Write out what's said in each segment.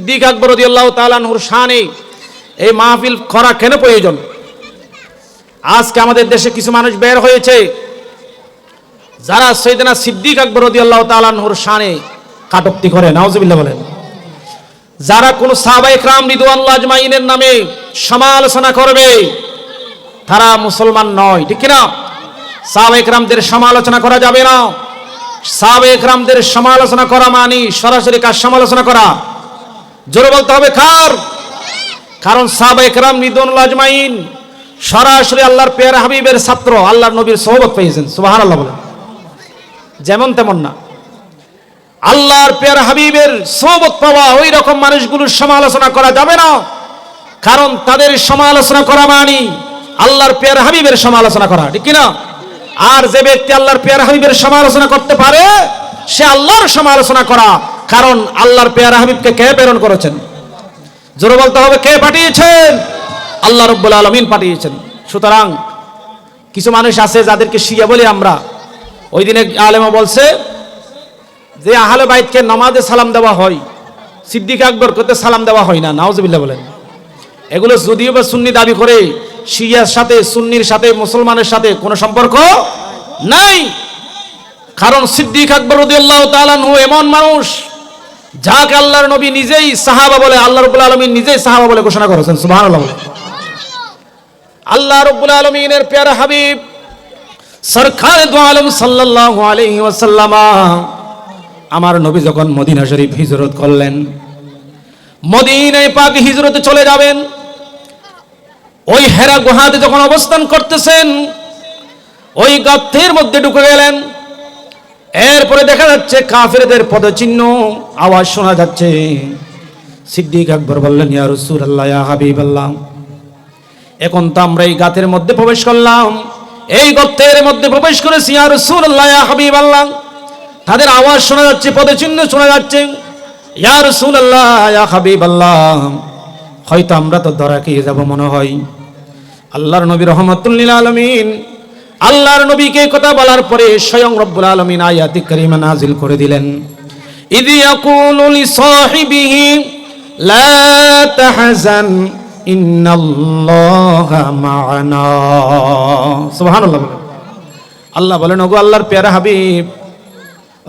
সিদ্দিক আকবর রাদিয়াল্লাহু তাআলা আনহুর শানে এই মাহফিল করা কেন প্রয়োজন? আজকে আমাদের দেশে কিছু মানুষ বের হয়েছে যারা সাইয়েদনা সিদ্দিক আকবর রাদিয়াল্লাহু তাআলা আনহুর শানে কাটুক্তি করে, নাউজুবিল্লাহ বলেন। যারা কোন সাহাবায়ে কেরাম রিদওয়ানুল্লাহ আজমাইনের নামে সমালোচনা করবে তারা মুসলমান নয়, ঠিক কি না? সাহাবায়ে কেরামদের সমালোচনা করা যাবে না। সাহাবায়ে কেরামদের সমালোচনা করা মানে সরাসরি কার সমালোচনা করা? জোরে বলতে হবে কার? কারণ সাহাবায়ে কেরাম রিদওয়ানুল্লাহ আজমাইন সরাসরি আল্লাহর পেয়ারা হাবিবের ছাত্র, আল্লাহর নবীর সোহবত পেয়েছেন, সুবহানাল্লাহ বলেন। যেমন তেমন না, আল্লাহর পেয়ারা হাবিবের সোহবত পাওয়া ওই রকম মানুষগুলোর সমালোচনা করা যাবে না। কারণ তাদের সমালোচনা করা মানে আল্লাহর পেয়ারা হাবিবের সমালোচনা করা, ঠিক কি না? আর যে ব্যক্তি আল্লাহর পেয়ারা হাবিবের সমালোচনা করতে পারে সে আল্লাহর সমালোচনা করা। কারণ আল্লাহর পেয়ারা হাবিবকে কে প্রেরণ করেছেন? জোরে বলতে হবে কে পাঠিয়েছেন? আল্লাহ রাব্বুল আলামিন পাঠিয়েছেন। সুতরাং কিছু মানুষ আছে যাদেরকে শিয়া বলি আমরা। ওই দিনে আলেমা বলছে যে আহলে বাইতকে নামাজে সালাম দেওয়া হয়, সিদ্দিক আকবর করতে সালাম দেওয়া হয় না, নাউজুবিল্লাহ বলেন। এগুলো যদিও বা সুন্নি দাবি করে, শিয়ার সাথে সুন্নির সাথে মুসলমানের সাথে কোনো সম্পর্ক নাই। কারণ সিদ্দিক আকবর রাদিয়াল্লাহু তাআলা আনহু এমন মানুষ যাকে আল্লাহর নবী নিজেই সাহাবা বলে, আল্লাহ রাব্বুল আলামিন নিজেই সাহাবা বলে ঘোষণা করেছেন, সুবহানাল্লাহ। আল্লাহ রাব্বুল আলামিনের প্যারা হাবিব সরকারে দু আলম সাল্লাল্লাহু আলাইহি ওয়াসাল্লাম আমার নবী যখন মদিনা শরীফ হিজরত করলেন, মদিনায় পাক হিজরতে চলে যাবেন, ওই হেরা গুহাতে যখন অবস্থান করতেছেন ওই গর্তের মধ্যে ঢুকে গেলেন। এরপরে দেখা যাচ্ছে কাফেরদের পদচিহ্ন আওয়াজ শোনা যাচ্ছে। সিদ্দিক আকবর বললেন, ইয়া রাসূলুল্লাহ, ইয়া হাবিবাল্লাহ, এখন তো আমরা এই গাতের মধ্যে প্রবেশ করলাম, এই গর্তের মধ্যে প্রবেশ করেছি, ইয়া রাসূলুল্লাহ, ইয়া হাবিবাল্লাহ, তাদের আওয়াজ শোনা যাচ্ছে, পদচিহ্ন শোনা যাচ্ছে। ইয়া রাসূলুল্লাহ, ইয়া হাবিবাল্লাহ, হয়তো আমরা তো ধরা খেয়ে যাব মনে হয়। আল্লাহর নবী রাহমাতুল লিল আলামিন, আল্লাহর নবীকে কথা বলার পরে স্বয়ং রব্বুল আলামিন আয়াতে কারিমা নাজিল করে দিলেন, ইয ইয়াকুলু লিসাহিবিহি লা তাহজান ইন্নাল্লাহা মা'ানা। সুবহানাল্লাহ বলেন। আল্লাহ বলেন, ওগো আল্লাহর পেয়ারা হাবিব,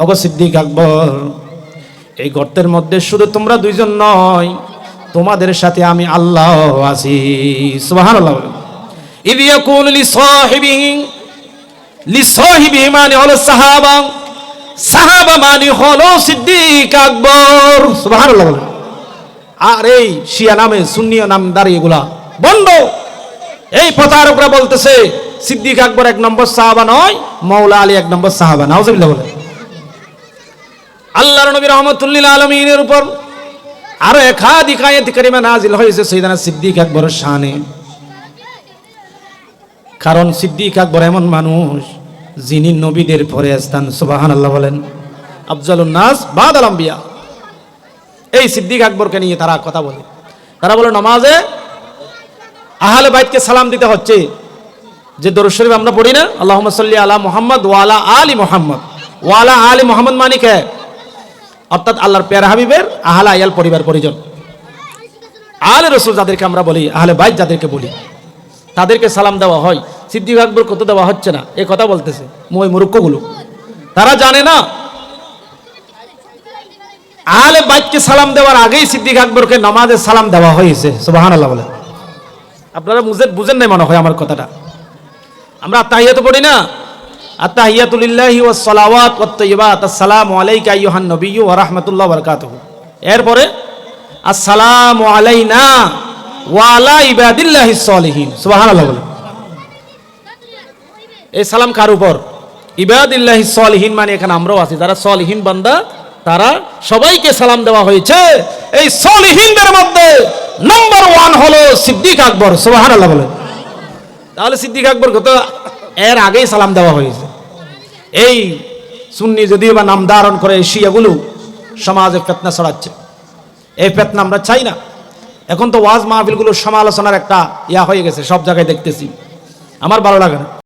ওগো সিদ্দিক আকবর, এই গর্তের মধ্যে শুধু তোমরা দুইজন নয়, তোমাদের সাথে আমি আল্লাহ আছি। সুবহানাল্লাহ বলেন। ইয ইয়াকুলু লিসাহিবিহি, লিসাহিবিহি মানে হলো সাহাবা, সাহাবা মানে হলো সিদ্দিক আকবর। সুবহানাল্লাহ বলেন। আর এই শিয়া নামে সুন্নিয়া নামদারি এগুলা বন্ধ। এই প্রতারকরা বলতেছে সিদ্দিক আকবর এক নম্বর সাহাবা নয়, মাওলা আলী এক নম্বর সাহাবা, নাউজুবিল্লাহ বলেন। আল্লাহর নবী রাহমাতুল লিল আলামিনের উপর আরো একাধিক আয়াত কারিমা নাজিল হয়েছে সাইয়েদনা সিদ্দিক আকবরের শানে। কারণ সিদ্দিক আকবর এমন মানুষ যিনি নবীদের পরে স্থান, সুবহানাল্লাহ বলেন। আফজালুন নাস বাদাল আম্বিয়া। এই সিদ্দিক আকবরকে নিয়ে তারা কথা বলে, তারা বলে নামাজে আহলে বাইতকে সালাম দিতে হচ্ছে। যে দরুদ শরীফ আমরা পড়ি না, আল্লাহুম্মা সাল্লি আলা মুহাম্মদ ওয়া আলা আলি মুহাম্মদ, ওয়া আলা আলি মুহাম্মদ মানে কে? অর্থাৎ আল্লাহর প্যারা হাবিবের আহলে আয়াল পরিবার পরিজন, আলে রাসূল যাদেরকে আমরা বলি, আহলে বাইত যাদেরকে বলি, তাদেরকে সালাম দেওয়া হয়। সিদ্দিক আকবর কত দেওয়া হচ্ছে না, এই কথা বলতেছে ওই মূর্খগুলো। তারা জানে না আহলে বাইতকে সালাম দেওয়ার আগেই সিদ্দিক আকবরকে নামাজে সালাম দেওয়া হয়েছে। সুবহানাল্লাহ বলেন। আপনারা বুঝেন নাই মনে হয় আমার কথাটা। আমরা আত্তাহিয়াতু পড়ি না, আত্তাহিয়াতু লিল্লাহি ওয়াস সালাওয়াত ওয়াত তাইয়্যিবাত, আসসালামু আলাইকা আইয়ুহান নবিয়্যু ওয়া রাহমাতুল্লাহি ওয়া বারাকাতুহু। এরপরে আসসালামু আলাইনা ওয়া আলা ইবাদিল্লাহিস সালিহিন। সুবহানাল্লাহ বলেন। এই সালাম কার উপর? ইবাদিল্লাহিস সালিহিন মানে এখানে আমরাও আছি, যারা সালিহিন বান্দা তারা সবাইকে সালাম দেওয়া হয়েছে। এই সালিহিনদের মধ্যে নাম্বার 1 হলো সিদ্দিক আকবর। সুবহানাল্লাহ বলেন। তাহলে সিদ্দিক আকবরকে তো এর আগেই সালাম দেওয়া হয়েছে। এই সুন্নি যদিও বা নাম ধারণ করে শিয়াগুলো সমাজে ফিতনা ছড়াচ্ছে, এই ফিতনা আমরা চাই না। এখন তো ওয়াজ মাহফিলগুলো সমালোচনার একটা ইয়া হয়ে গেছে, সব জায়গায় দেখতেছি, আমার ভালো লাগে না।